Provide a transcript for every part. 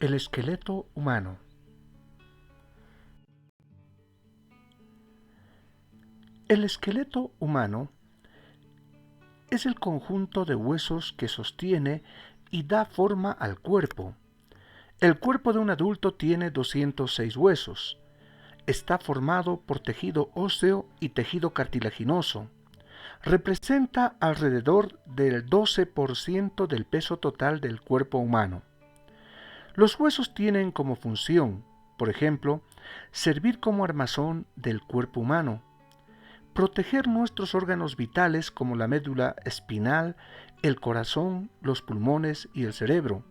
El esqueleto humano. El esqueleto humano es el conjunto de huesos que sostiene y da forma al cuerpo. El cuerpo de un adulto tiene 206 huesos. Está formado por tejido óseo y tejido cartilaginoso. Representa alrededor del 12% del peso total del cuerpo humano. Los huesos tienen como función, por ejemplo, servir como armazón del cuerpo humano, proteger nuestros órganos vitales como la médula espinal, el corazón, los pulmones y el cerebro,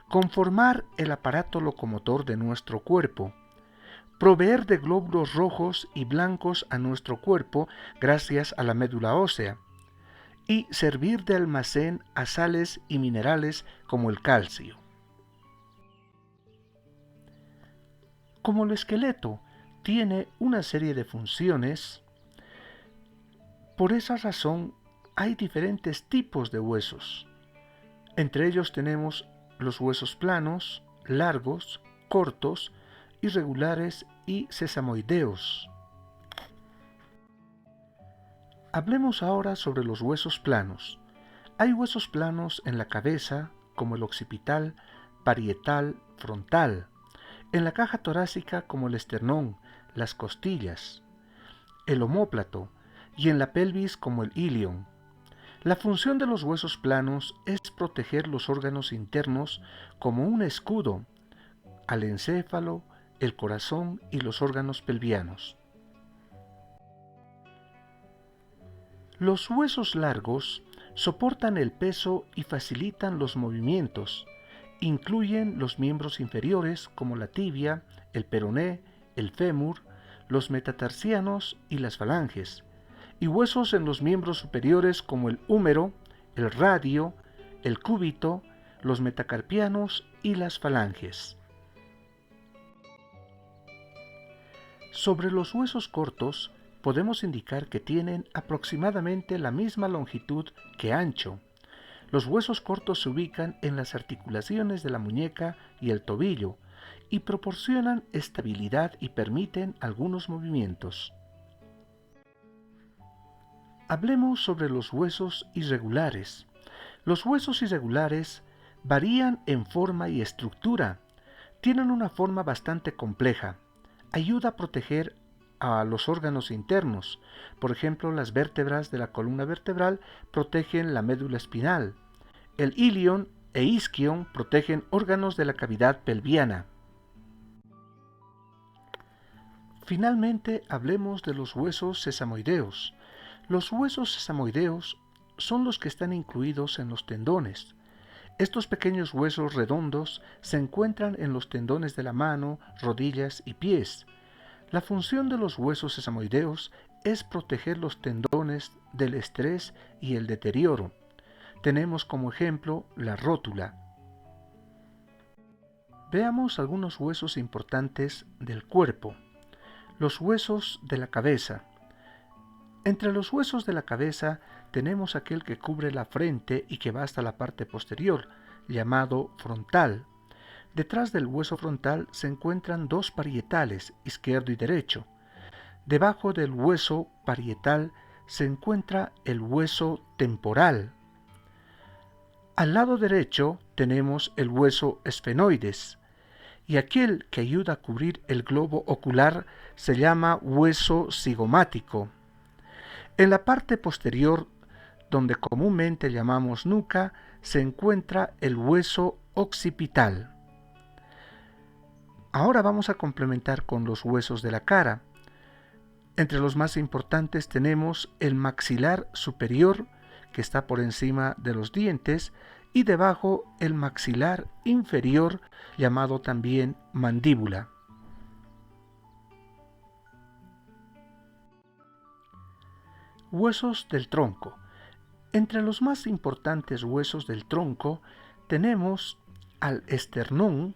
conformar el aparato locomotor de nuestro cuerpo, proveer de glóbulos rojos y blancos a nuestro cuerpo gracias a la médula ósea, y servir de almacén a sales y minerales como el calcio. Como el esqueleto tiene una serie de funciones, por esa razón hay diferentes tipos de huesos. Entre ellos tenemos los huesos planos, largos, cortos, irregulares y sesamoideos. Hablemos ahora sobre los huesos planos. Hay huesos planos en la cabeza, como el occipital, parietal, frontal, en la caja torácica como el esternón, las costillas, el omóplato, y en la pelvis como el ilion. La función de los huesos planos es proteger los órganos internos como un escudo al encéfalo, el corazón y los órganos pelvianos. Los huesos largos soportan el peso y facilitan los movimientos. Incluyen los miembros inferiores como la tibia, el peroné, el fémur, los metatarsianos y las falanges, y huesos en los miembros superiores como el húmero, el radio, el cúbito, los metacarpianos y las falanges. Sobre los huesos cortos podemos indicar que tienen aproximadamente la misma longitud que ancho. Los huesos cortos se ubican en las articulaciones de la muñeca y el tobillo y proporcionan estabilidad y permiten algunos movimientos. Hablemos sobre los huesos irregulares. Los huesos irregulares varían en forma y estructura. Tienen una forma bastante compleja. Ayuda a proteger a los órganos internos. Por ejemplo, las vértebras de la columna vertebral protegen la médula espinal. El ilion e isquion protegen órganos de la cavidad pelviana. Finalmente, hablemos de los huesos sesamoideos. Los huesos sesamoideos son los que están incluidos en los tendones. Estos pequeños huesos redondos se encuentran en los tendones de la mano, rodillas y pies. La función de los huesos sesamoideos es proteger los tendones del estrés y el deterioro. Tenemos como ejemplo la rótula. Veamos algunos huesos importantes del cuerpo. Los huesos de la cabeza. Entre los huesos de la cabeza tenemos aquel que cubre la frente y que va hasta la parte posterior, llamado frontal. Detrás del hueso frontal se encuentran dos parietales, izquierdo y derecho. Debajo del hueso parietal se encuentra el hueso temporal. Al lado derecho tenemos el hueso esfenoides, y aquel que ayuda a cubrir el globo ocular se llama hueso cigomático. En la parte posterior, donde comúnmente llamamos nuca, se encuentra el hueso occipital. Ahora vamos a complementar con los huesos de la cara. Entre los más importantes tenemos el maxilar superior, que está por encima de los dientes, y debajo el maxilar inferior, llamado también mandíbula. Huesos del tronco. Entre los más importantes huesos del tronco tenemos al esternón,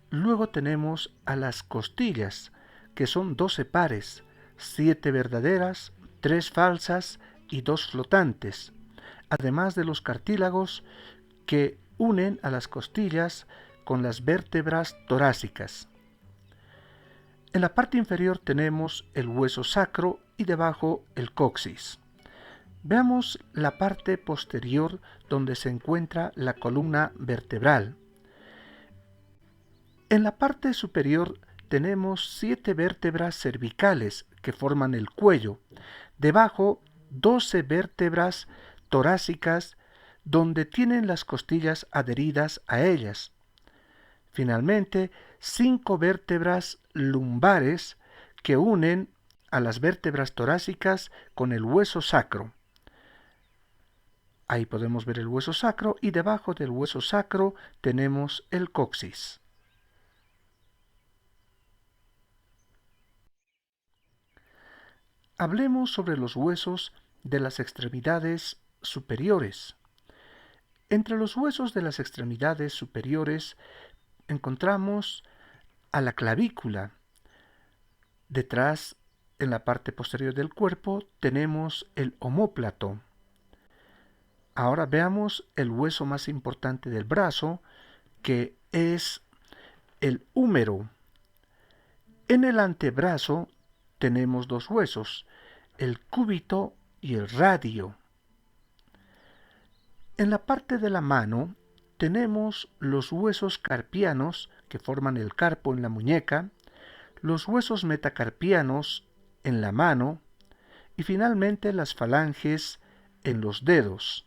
luego tenemos a las costillas, que son 12 pares, 7 verdaderas, 3 falsas y 2 flotantes, además de los cartílagos que unen a las costillas con las vértebras torácicas. En la parte inferior tenemos el hueso sacro y debajo el coxis. Veamos la parte posterior donde se encuentra la columna vertebral. En la parte superior tenemos 7 vértebras cervicales que forman el cuello. Debajo 12 vértebras torácicas donde tienen las costillas adheridas a ellas. Finalmente, 5 vértebras lumbares que unen a las vértebras torácicas con el hueso sacro. Ahí podemos ver el hueso sacro y debajo del hueso sacro tenemos el coxis. Hablemos sobre los huesos de las extremidades superiores. Entre los huesos de las extremidades superiores encontramos a la clavícula. Detrás, en la parte posterior del cuerpo, tenemos el omóplato. Ahora veamos el hueso más importante del brazo, que es el húmero. En el antebrazo tenemos 2 huesos, el cúbito y el radio. En la parte de la mano tenemos los huesos carpianos que forman el carpo en la muñeca, los huesos metacarpianos en la mano y finalmente las falanges en los dedos.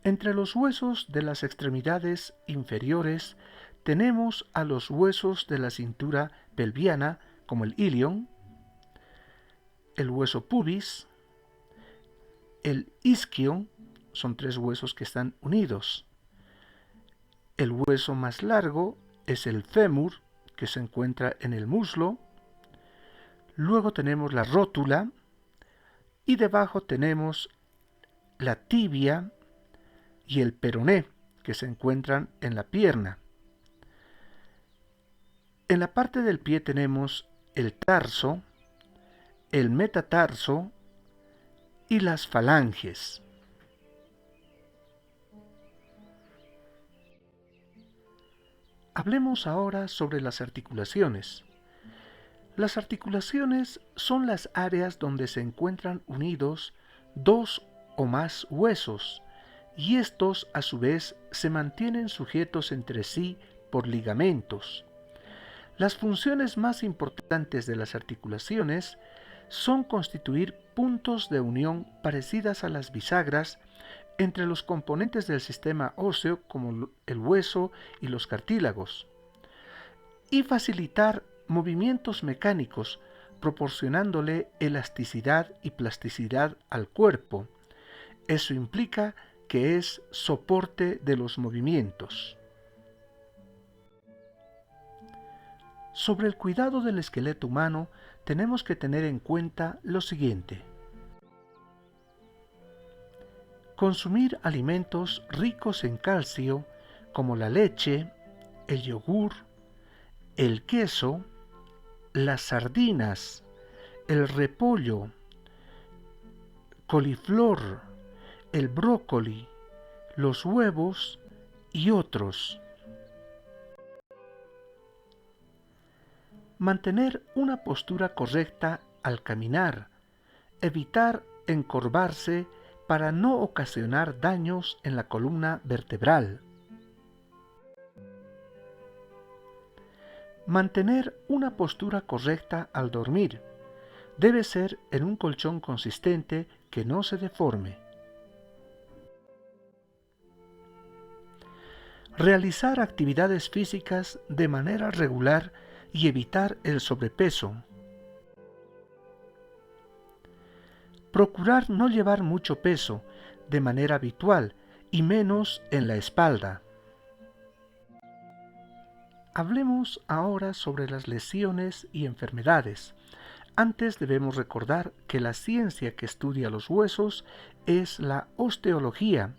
Entre los huesos de las extremidades inferiores tenemos a los huesos de la cintura pelviana como el ilion, el hueso pubis, el isquion, son 3 huesos que están unidos. El hueso más largo es el fémur, que se encuentra en el muslo. Luego tenemos la rótula y debajo tenemos la tibia y el peroné, que se encuentran en la pierna. En la parte del pie tenemos el tarso, el metatarso y las falanges. Hablemos ahora sobre las articulaciones. Las articulaciones son las áreas donde se encuentran unidos 2 o más huesos, y estos a su vez se mantienen sujetos entre sí por ligamentos. Las funciones más importantes de las articulaciones son constituir puntos de unión parecidas a las bisagras entre los componentes del sistema óseo como el hueso y los cartílagos, y facilitar movimientos mecánicos proporcionándole elasticidad y plasticidad al cuerpo. Eso implica que es soporte de los movimientos. Sobre el cuidado del esqueleto humano tenemos que tener en cuenta lo siguiente. Consumir alimentos ricos en calcio como la leche, el yogur, el queso, las sardinas, el repollo, coliflor, el brócoli, los huevos y otros. Mantener una postura correcta al caminar, evitar encorvarse para no ocasionar daños en la columna vertebral. Mantener una postura correcta al dormir. Debe ser en un colchón consistente que no se deforme. Realizar actividades físicas de manera regular y evitar el sobrepeso. Procurar no llevar mucho peso de manera habitual y menos en la espalda. Hablemos ahora sobre las lesiones y enfermedades. Antes debemos recordar que la ciencia que estudia los huesos es la osteología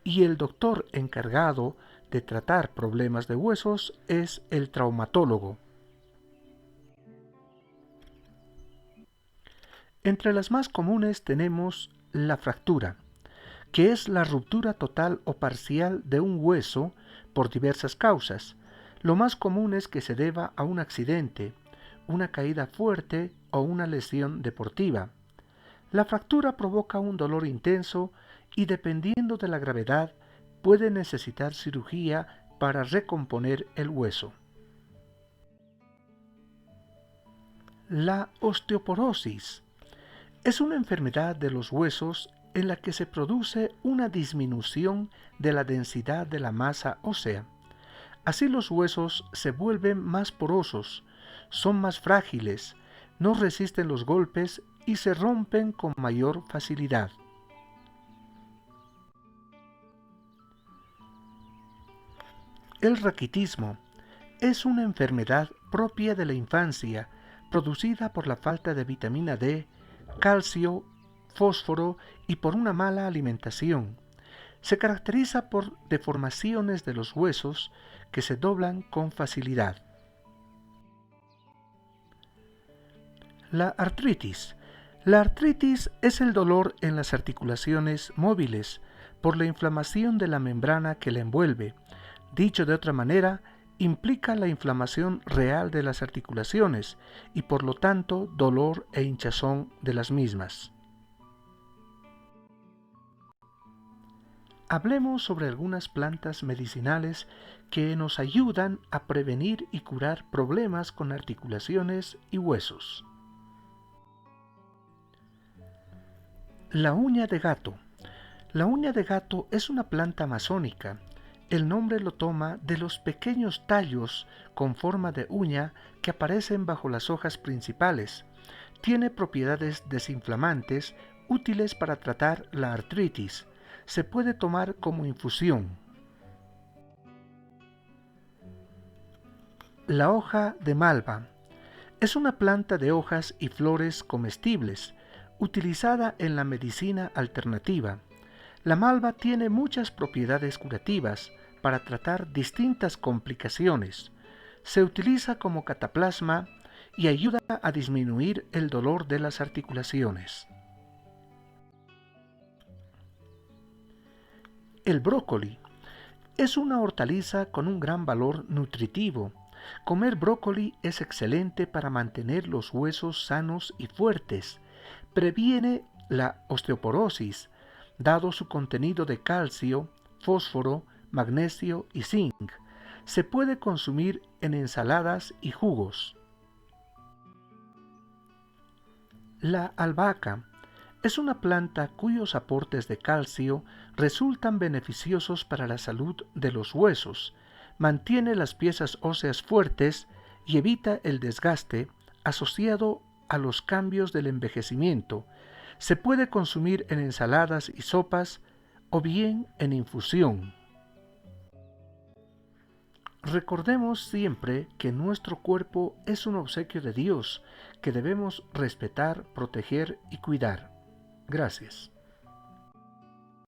y el doctor encargado de tratar problemas de huesos es el traumatólogo. Entre las más comunes tenemos la fractura, que es la ruptura total o parcial de un hueso por diversas causas. Lo más común es que se deba a un accidente, una caída fuerte o una lesión deportiva. La fractura provoca un dolor intenso y, dependiendo de la gravedad, puede necesitar cirugía para recomponer el hueso. La osteoporosis es una enfermedad de los huesos en la que se produce una disminución de la densidad de la masa ósea. Así los huesos se vuelven más porosos, son más frágiles, no resisten los golpes y se rompen con mayor facilidad. El raquitismo es una enfermedad propia de la infancia, producida por la falta de vitamina D, calcio, fósforo y por una mala alimentación. Se caracteriza por deformaciones de los huesos que se doblan con facilidad. La artritis. La artritis es el dolor en las articulaciones móviles por la inflamación de la membrana que la envuelve. Dicho de otra manera, implica la inflamación real de las articulaciones y por lo tanto dolor e hinchazón de las mismas. Hablemos sobre algunas plantas medicinales que nos ayudan a prevenir y curar problemas con articulaciones y huesos. La uña de gato. La uña de gato es una planta amazónica. El nombre lo toma de los pequeños tallos con forma de uña que aparecen bajo las hojas principales. Tiene propiedades desinflamantes útiles para tratar la artritis. Se puede tomar como infusión. La hoja de malva es una planta de hojas y flores comestibles, utilizada en la medicina alternativa. La malva tiene muchas propiedades curativas para tratar distintas complicaciones. Se utiliza como cataplasma y ayuda a disminuir el dolor de las articulaciones. El brócoli es una hortaliza con un gran valor nutritivo. Comer brócoli es excelente para mantener los huesos sanos y fuertes. Previene la osteoporosis, dado su contenido de calcio, fósforo, magnesio y zinc. Se puede consumir en ensaladas y jugos. La albahaca es una planta cuyos aportes de calcio resultan beneficiosos para la salud de los huesos, mantiene las piezas óseas fuertes y evita el desgaste asociado a los cambios del envejecimiento. Se puede consumir en ensaladas y sopas o bien en infusión. Recordemos siempre que nuestro cuerpo es un obsequio de Dios que debemos respetar, proteger y cuidar. Gracias.